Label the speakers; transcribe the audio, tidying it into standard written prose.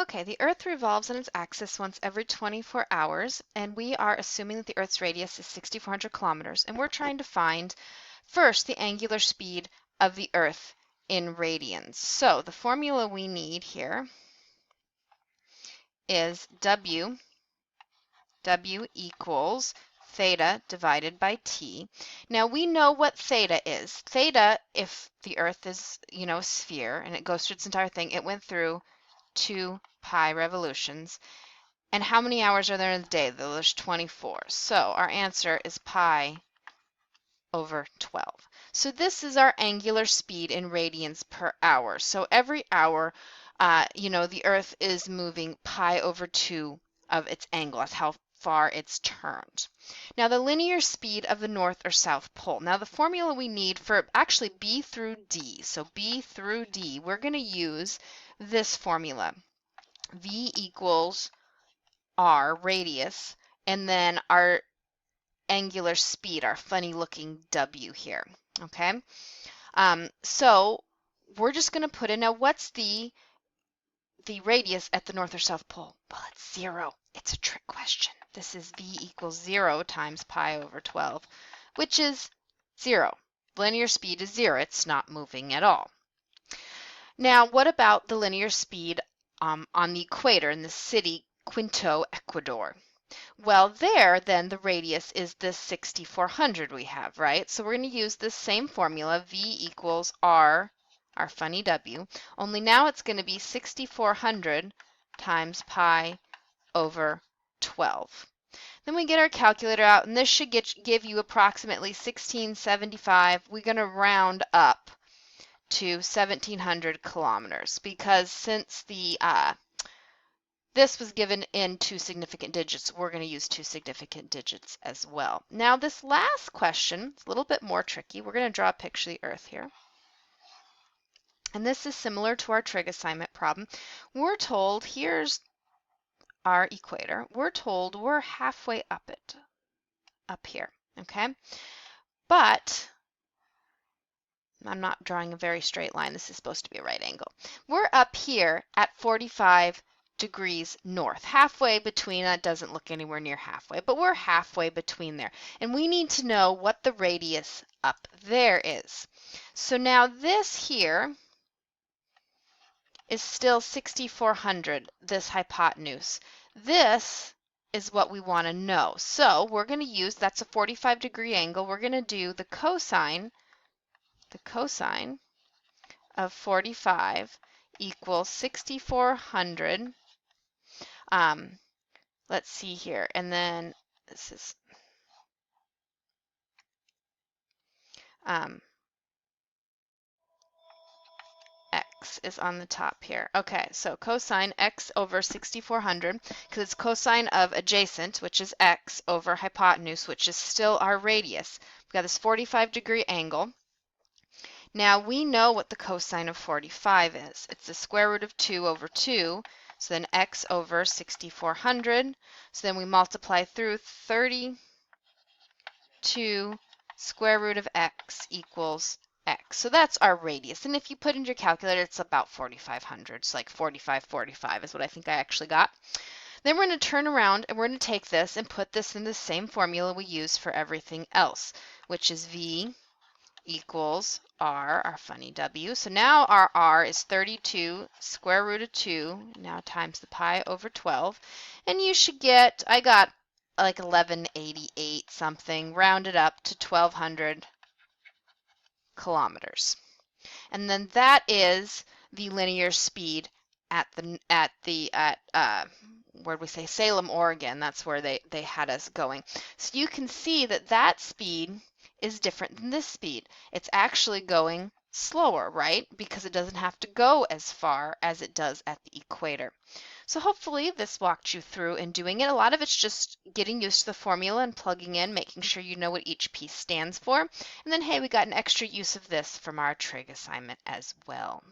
Speaker 1: Okay, the Earth revolves on its axis once every 24 hours, and we are assuming that the Earth's radius is 6,400 kilometers, and we're trying to find first the angular speed of the Earth in radians. So the formula we need here is W equals theta divided by t. Now we know what theta is. Theta, if the Earth is, a sphere and it goes through its entire thing, it went through 2 pi revolutions. And how many hours are there in the day? There's 24. So our answer is pi over 12. So this is our angular speed in radians per hour. So every hour, the Earth is moving pi over 2 of its angle. That's how far it's turned. Now the linear speed of the North or South Pole. Now the formula we need for actually B through D, so B through D, we're going to use this formula. V equals R, radius, and then our angular speed, our funny looking W here, okay? So we're just going to put in, now what's the radius at the North or South Pole? Well, it's 0. It's a trick question. This is V equals 0 times pi over 12, which is 0. Linear speed is 0. It's not moving at all. Now, what about the linear speed on the equator in the city Quito, Ecuador? Well, there, then, the radius is the 6,400 we have, right? So we're going to use this same formula, V equals R, our funny W, only now it's going to be 6,400 times pi over 12. Then we get our calculator out, and this should give you approximately 1675. We're going to round up to 1,700 kilometers because since this was given in 2 significant digits, we're going to use 2 significant digits as well. Now this last question is a little bit more tricky. We're going to draw a picture of the Earth here. And this is similar to our trig assignment problem. We're told here's our equator. We're told we're halfway up it, up here, okay? But I'm not drawing a very straight line. This is supposed to be a right angle. We're up here at 45 degrees north, halfway between. That doesn't look anywhere near halfway, but we're halfway between there. And we need to know what the radius up there is. So now this here is still 6,400, this hypotenuse. This is what we want to know. So we're going to use, that's a 45-degree angle. We're going to do the cosine of 45 equals 6,400. Let's see here, and then this is x is on the top here. Okay, so cosine x over 6,400, because it's cosine of adjacent, which is x, over hypotenuse, which is still our radius. We've got this 45-degree angle. Now we know what the cosine of 45 is. It's the square root of 2 over 2, so then x over 6,400. So then we multiply through 32 square root of x equals x. So that's our radius. And if you put in your calculator, it's about 4,500. It's like 45 is what I think I actually got. Then we're going to turn around and we're going to take this and put this in the same formula we use for everything else, which is V equals R, our funny W. So now our R is 32 square root of 2, now times the pi over 12. And you should get, I got like 1188 something, rounded up to 1,200 kilometers. And then that is the linear speed at where we say Salem, Oregon. That's where they had us going. So you can see that that speed is different than this speed. It's actually going slower, right? Because it doesn't have to go as far as it does at the equator. So hopefully this walked you through in doing it. A lot of it's just getting used to the formula and plugging in, making sure you know what each piece stands for. And then, hey, we got an extra use of this from our trig assignment as well.